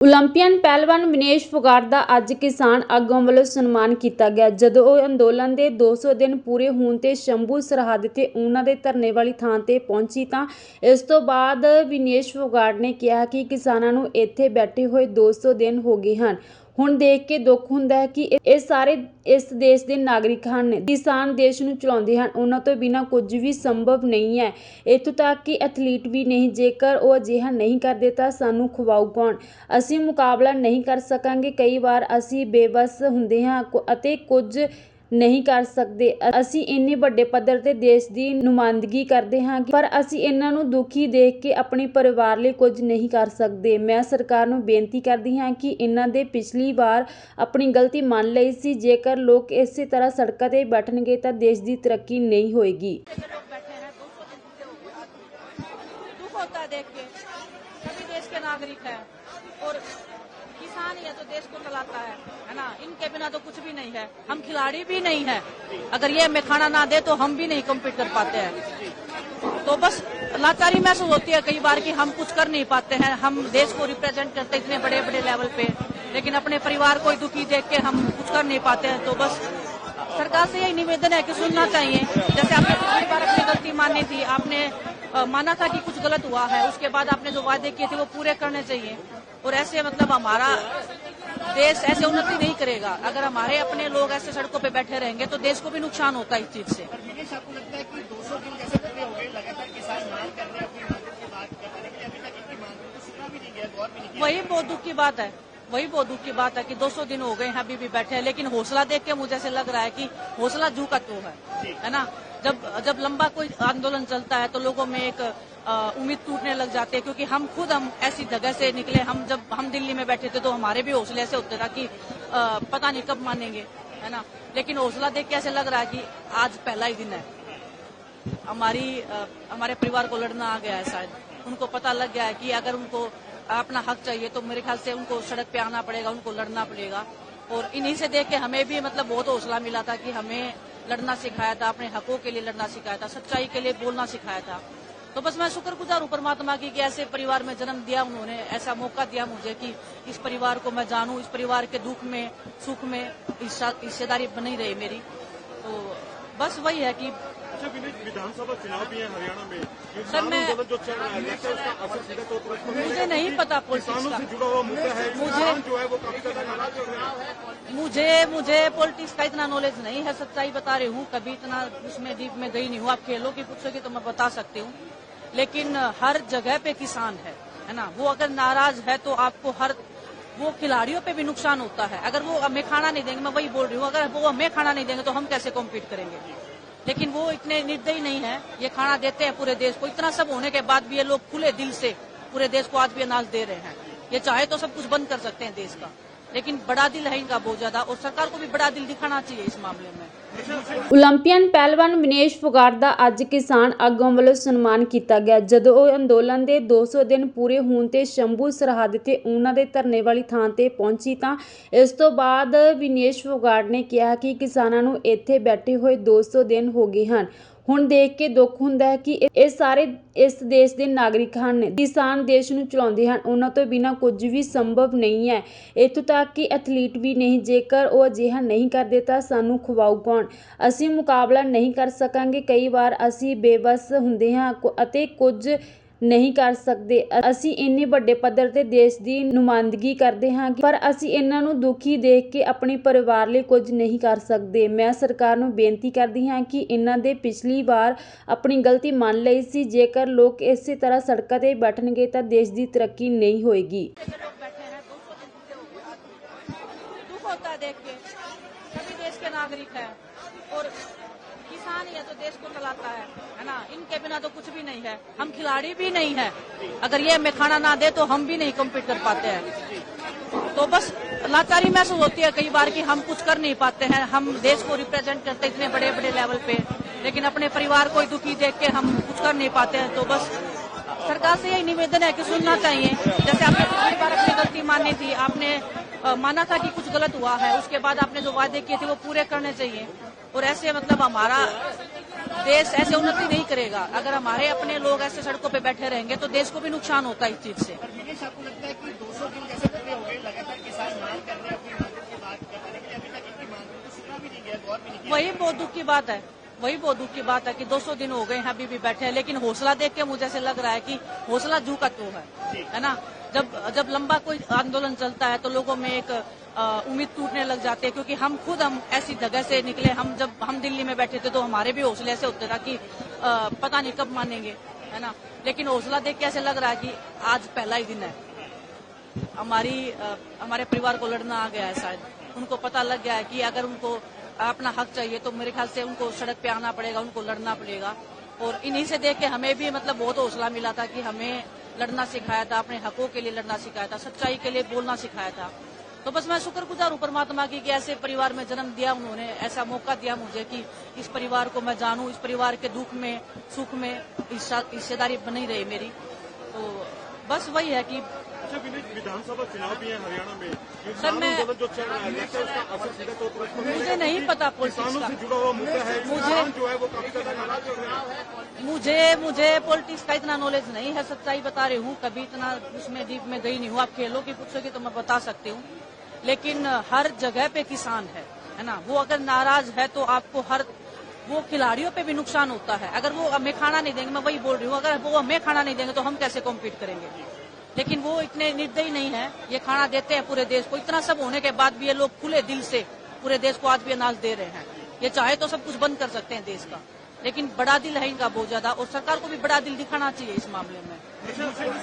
Olympian पहलवान विनेश फोगाट ਦਾ ਅੱਜ ਕਿਸਾਨ ਆਗੂਆਂ ਵੱਲੋਂ ਸਨਮਾਨ ਕੀਤਾ ਗਿਆ। ਜਦੋਂ ਉਹ ਅੰਦੋਲਨ ਦੇ 200 ਦਿਨ ਪੂਰੇ ਹੋਣ ਤੇ ਸ਼ੰਭੂ ਸਰਹੱਦ ਤੇ ਉਹਨਾਂ ਦੇ ਧਰਨੇ ਵਾਲੀ ਥਾਂ ਤੇ ਪਹੁੰਚੀ ਤਾਂ ਇਸ ਤੋਂ ਬਾਅਦ ਵਿਨੇਸ਼ ਫੋਗਾਟ ਨੇ ਕਿਹਾ ਕਿ ਕਿਸਾਨਾਂ ਨੂੰ ਇੱਥੇ ਬੈਠੇ ਹੋਏ 200 ਦਿਨ ਹੋ ਗਏ ਹਨ। ਹੁਣ ਦੇਖ ਕੇ ਦੁੱਖ ਹੁੰਦਾ ਹੈ ਕਿ ਇਹ ਸਾਰੇ ਇਸ ਦੇਸ਼ ਦੇ ਨਾਗਰਿਕ ਹਨ। ਕਿਸਾਨ ਦੇਸ਼ ਨੂੰ ਚਲਾਉਂਦੇ ਹਨ, ਉਹਨਾਂ ਤੋਂ ਬਿਨਾਂ ਕੁਝ ਵੀ ਸੰਭਵ ਨਹੀਂ ਹੈ। ਇੱਥੋਂ ਤੱਕ ਕਿ ਐਥਲੀਟ ਵੀ ਨਹੀਂ। ਜੇਕਰ ਉਹ ਅਜਿਹਾ ਨਹੀਂ ਕਰਦੇ ਤਾਂ ਸਾਨੂੰ ਖਵਾਊ ਕੌਣ? ਅਸੀਂ ਮੁਕਾਬਲਾ ਨਹੀਂ ਕਰ ਸਕਾਂਗੇ। ਕਈ ਵਾਰ ਅਸੀਂ ਬੇਵੱਸ ਹੁੰਦੇ ਹਾਂ ਅਤੇ ਕੁਝ ਨਹੀਂ ਕਰ ਸਕਦੇ। ਅਸੀਂ ਇੰਨੇ ਵੱਡੇ ਪੱਧਰ ਤੇ ਦੇਸ਼ ਦੀ ਨੁਮਾਇੰਦਗੀ ਕਰਦੇ ਹਾਂ ਪਰ ਅਸੀਂ ਇਹਨਾਂ ਨੂੰ ਦੁਖੀ ਦੇਖ ਕੇ ਆਪਣੇ ਪਰਿਵਾਰ ਲਈ ਕੁਝ ਨਹੀਂ ਕਰ ਸਕਦੇ। ਮੈਂ ਸਰਕਾਰ ਨੂੰ ਬੇਨਤੀ ਕਰਦੀ ਹਾਂ ਕਿ ਇਹਨਾਂ ਦੇ ਪਿਛਲੀ ਵਾਰ ਆਪਣੀ ਗਲਤੀ ਮੰਨ ਲਈ ਸੀ। ਜੇਕਰ ਲੋਕ ਇਸੇ ਤਰ੍ਹਾਂ ਸੜਕਾਂ ਤੇ ਬੈਠਣਗੇ ਤਾਂ ਦੇਸ਼ ਦੀ ਤਰੱਕੀ ਨਹੀਂ ਹੋਏਗੀ। किसान ही है तो देश को चलाता है ना। इनके बिना तो कुछ भी नहीं है। हम खिलाड़ी भी नहीं है। अगर ये हमें खाना ना दे तो हम भी नहीं कम्पीट कर पाते हैं। तो बस लाचारी महसूस होती है कई बार कि हम कुछ कर नहीं पाते हैं। हम देश को रिप्रेजेंट करते इतने बड़े बड़े लेवल पे, लेकिन अपने परिवार को दुखी देख के हम कुछ कर नहीं पाते हैं। तो बस सरकार से यही निवेदन है कि सुनना चाहिए। जैसे आपने पिछली बार अपनी गलती मानी थी, आपने माना था कि कुछ गलत हुआ है, उसके बाद आपने जो वादे किए थे वो पूरे करने चाहिए। और ऐसे मतलब हमारा देश ऐसे उन्नति नहीं करेगा। अगर हमारे अपने लोग ऐसे सड़कों पे बैठे रहेंगे तो देश को भी नुकसान होता है इस चीज से। आपको लगता है कि 200 दिन कैसे पूरे हो गए, लगातार किसान मांग कर रहे हैं अपनी मांगों की बात कर रहे हैं, लेकिन अभी तक इनकी मांगों को सुना भी नहीं गया, गौर भी नहीं किया। वही बहुत दुख की बात है। वही बहुत दुख की बात है कि 200 दिन हो गए हैं, अभी भी बैठे हैं। लेकिन हौसला देख के मुझे ऐसे लग रहा है कि हौसला झुका तो है ना। जब लंबा कोई आंदोलन चलता है तो लोगों में एक उम्मीद टूटने लग जाते हैं, क्योंकि हम ऐसी जगह से निकले। जब हम दिल्ली में बैठे थे तो हमारे भी हौसले ऐसे होते था कि पता नहीं कब मानेंगे, है ना। लेकिन हौसला देख के ऐसे लग रहा है कि आज पहला ही दिन है। हमारे परिवार को लड़ना आ गया है शायद। उनको पता लग गया है कि अगर उनको अपना हक चाहिए तो मेरे ख्याल से उनको सड़क पे आना पड़ेगा, उनको लड़ना पड़ेगा। और इन्हीं से देख के हमें भी मतलब बहुत हौसला मिला था कि हमें लड़ना सिखाया था, अपने हकों के लिए लड़ना सिखाया था, सच्चाई के लिए बोलना सिखाया था। तो बस मैं शुक्रगुजार हूँ परमात्मा की कि ऐसे परिवार में जन्म दिया उन्होंने, ऐसा मौका दिया मुझे कि इस परिवार को मैं जानूं, इस परिवार के दुख में सुख में हिस्सेदारी बनी रही मेरी। तो बस वही है कि विधानसभा चुनाव भी है हरियाणा में, सर मैं जो चल रहा है उसका असर सीधा तौर पर मुझे नहीं पता पॉलिटिक्स का, जुड़ा हुआ मुद्दा है। मुझे जो है वो काफी ज्यादा नाराज हो रहा है। मुझे पॉलिटिक्स का इतना नॉलेज नहीं है, सच्चाई बता रही हूँ। कभी इतना उसमें डीप में गई नहीं हूँ। आप खेलों की पूछोगे तो मैं बता सकती हूँ, लेकिन हर जगह पे किसान है ना। वो अगर नाराज है तो आपको वो खिलाड़ियों पे भी नुकसान होता है। अगर वो हमें खाना नहीं देंगे, मैं वही बोल रही हूँ, अगर वो हमें खाना नहीं देंगे तो हम कैसे कॉम्पीट करेंगे। लेकिन वो इतने निर्दयी नहीं है, ये खाना देते हैं पूरे देश को। इतना सब होने के बाद भी ये लोग खुले दिल से पूरे देश को आज भी अनाज दे रहे हैं। ये चाहे तो सब कुछ बंद कर सकते हैं देश का, लेकिन बड़ा दिल है इनका बहुत ज्यादा, और सरकार को भी बड़ा दिल दिखाना चाहिए इस मामले में। ओलंपियन पहलवान विनेश फोगाट ਦਾ ਅੱਜ ਕਿਸਾਨ ਆਗੂਆਂ ਵੱਲੋਂ ਸਨਮਾਨ ਕੀਤਾ ਗਿਆ। ਜਦੋਂ ਉਹ ਅੰਦੋਲਨ ਦੇ 200 ਦਿਨ ਪੂਰੇ ਹੋਣ ਤੇ ਸ਼ੰਭੂ ਸਰਹੱਦ ਤੇ ਉਹਨਾਂ ਦੇ ਧਰਨੇ ਵਾਲੀ ਥਾਂ ਤੇ ਪਹੁੰਚੀ ਤਾਂ ਇਸ ਤੋਂ ਬਾਅਦ ਵਿਨੇਸ਼ ਫੋਗਾਟ ਨੇ ਕਿਹਾ ਕਿ ਕਿਸਾਨਾਂ ਨੂੰ ਇੱਥੇ ਬੈਠੇ ਹੋਏ 200 ਦਿਨ ਹੋ ਗਏ ਹਨ। ਹੁਣ ਦੇਖ ਕੇ ਦੁੱਖ ਹੁੰਦਾ ਹੈ ਕਿ ਇਹ ਸਾਰੇ ਇਸ ਦੇਸ਼ ਦੇ ਨਾਗਰਿਕ ਹਨ। ਕਿਸਾਨ ਦੇਸ਼ ਨੂੰ ਚਲਾਉਂਦੇ ਹਨ, ਉਹਨਾਂ ਤੋਂ ਬਿਨਾਂ ਕੁਝ ਵੀ ਸੰਭਵ ਨਹੀਂ ਹੈ। ਇੱਥੋਂ ਤੱਕ ਕਿ ਐਥਲੀਟ ਵੀ ਨਹੀਂ। ਜੇਕਰ ਉਹ ਅਜਿਹਾ ਨਹੀਂ ਕਰਦੇ ਤਾਂ ਸਾਨੂੰ ਖਵਾਊ ਕੌਣ? ਅਸੀਂ ਮੁਕਾਬਲਾ ਨਹੀਂ ਕਰ ਸਕਾਂਗੇ। ਕਈ ਵਾਰ ਅਸੀਂ ਬੇਵੱਸ ਹੁੰਦੇ ਹਾਂ ਅਤੇ ਕੁਝ ਨਹੀਂ ਕਰ ਸਕਦੇ। ਅਸੀਂ ਇੰਨੇ ਵੱਡੇ ਪੱਧਰ ਤੇ ਦੇਸ਼ ਦੀ ਨੁਮਾਇੰਦਗੀ ਕਰਦੇ ਹਾਂ ਪਰ ਅਸੀਂ ਇਹਨਾਂ ਨੂੰ ਦੁਖੀ ਦੇਖ ਕੇ ਆਪਣੇ ਪਰਿਵਾਰ ਲਈ ਕੁਝ ਨਹੀਂ ਕਰ ਸਕਦੇ। ਮੈਂ ਸਰਕਾਰ ਨੂੰ ਬੇਨਤੀ ਕਰਦੀ ਹਾਂ ਕਿ ਇਹਨਾਂ ਦੇ ਪਿਛਲੀ ਵਾਰ ਆਪਣੀ ਗਲਤੀ ਮੰਨ ਲਈ ਸੀ। ਜੇਕਰ ਲੋਕ ਇਸੇ ਤਰ੍ਹਾਂ ਸੜਕਾਂ ਤੇ ਬੈਠਣਗੇ ਤਾਂ ਦੇਸ਼ ਦੀ ਤਰੱਕੀ ਨਹੀਂ ਹੋਏਗੀ। किसान ही है तो देश को चलाता है ना। इनके बिना तो कुछ भी नहीं है। हम खिलाड़ी भी नहीं है। अगर ये हमें खाना ना दे तो हम भी नहीं कम्पीट कर पाते हैं। तो बस लाचारी महसूस होती है कई बार कि हम कुछ कर नहीं पाते हैं। हम देश को रिप्रेजेंट करते इतने बड़े बड़े लेवल पे, लेकिन अपने परिवार को दुखी देख के हम कुछ कर नहीं पाते हैं। तो बस सरकार से यही निवेदन है कि सुनना चाहिए। जैसे आपने पिछली बार अपनी गलती मानी थी, आपने माना था कि कुछ गलत हुआ है, उसके बाद आपने जो वादे किए थे वो पूरे करने चाहिए। और ऐसे मतलब हमारा देश ऐसे उन्नति नहीं करेगा। अगर हमारे अपने लोग ऐसे सड़कों पे बैठे रहेंगे तो देश को भी नुकसान होता है इस चीज से। आपको लगता है कि 200 दिन कैसे पूरे बहुत दुख की बात है, वही बहुत दुख की बात है कि 200 दिन हो गए हैं अभी भी बैठे हैं, लेकिन हौसला देख के मुझे ऐसे लग रहा है कि हौसला झुका तो है ना। जब लंबा कोई आंदोलन चलता है तो लोगों में एक उम्मीद टूटने लग जाती है, क्योंकि हम ऐसी जगह से निकले, जब हम दिल्ली में बैठे थे तो हमारे भी हौसले ऐसे होते था कि पता नहीं कब मानेंगे, है ना। लेकिन हौसला देख के ऐसे लग रहा है कि आज पहला ही दिन है, हमारे परिवार को लड़ना आ गया है। शायद उनको पता लग गया है कि अगर उनको अपना हक चाहिए तो मेरे ख्याल से उनको सड़क पे आना पड़ेगा, उनको लड़ना पड़ेगा। और इन्हीं से देख के हमें भी मतलब बहुत हौसला मिला था कि हमें लड़ना सिखाया था, अपने हकों के लिए लड़ना सिखाया था, सच्चाई के लिए बोलना सिखाया था। तो बस मैं शुक्रगुजार हूँ परमात्मा की कि ऐसे परिवार में जन्म दिया, उन्होंने ऐसा मौका दिया मुझे कि इस परिवार को मैं जानूं, इस परिवार के दुख में सुख में हिस्सेदारी बनी रही मेरी। तो बस वही है कि विधानसभा चुनाव भी है हरियाणा में, सर मैं जो चल रहा है उसका असर सीधा तौर पर मुझे नहीं पता पॉलिटिक्स का, जुड़ा हुआ मुद्दा है, मुझे जो है वो काफी ज्यादा नाराज हो रहे हैं। मुझे पॉलिटिक्स का इतना नॉलेज नहीं है, सच्चाई बता रही हूँ, कभी इतना उसमें डीप में गई नहीं हूँ। आप खेलों की पूछोगे तो मैं बता सकती हूँ, लेकिन हर जगह पे किसान है ना। वो अगर नाराज है तो आपको वो खिलाड़ियों पे भी नुकसान होता है। अगर वो हमें खाना नहीं देंगे, मैं वही बोल रही हूँ, अगर वो हमें खाना नहीं देंगे तो हम कैसे कॉम्पीट करेंगे। लेकिन वो इतने निर्दयी नहीं है, ये खाना देते हैं पूरे देश को। इतना सब होने के बाद भी ये लोग खुले दिल से पूरे देश को आज भी अनाज दे रहे हैं। ये चाहे तो सब कुछ बंद कर सकते हैं देश का, लेकिन बड़ा दिल है इनका बहुत ज्यादा, और सरकार को भी बड़ा दिल दिखाना चाहिए इस मामले में।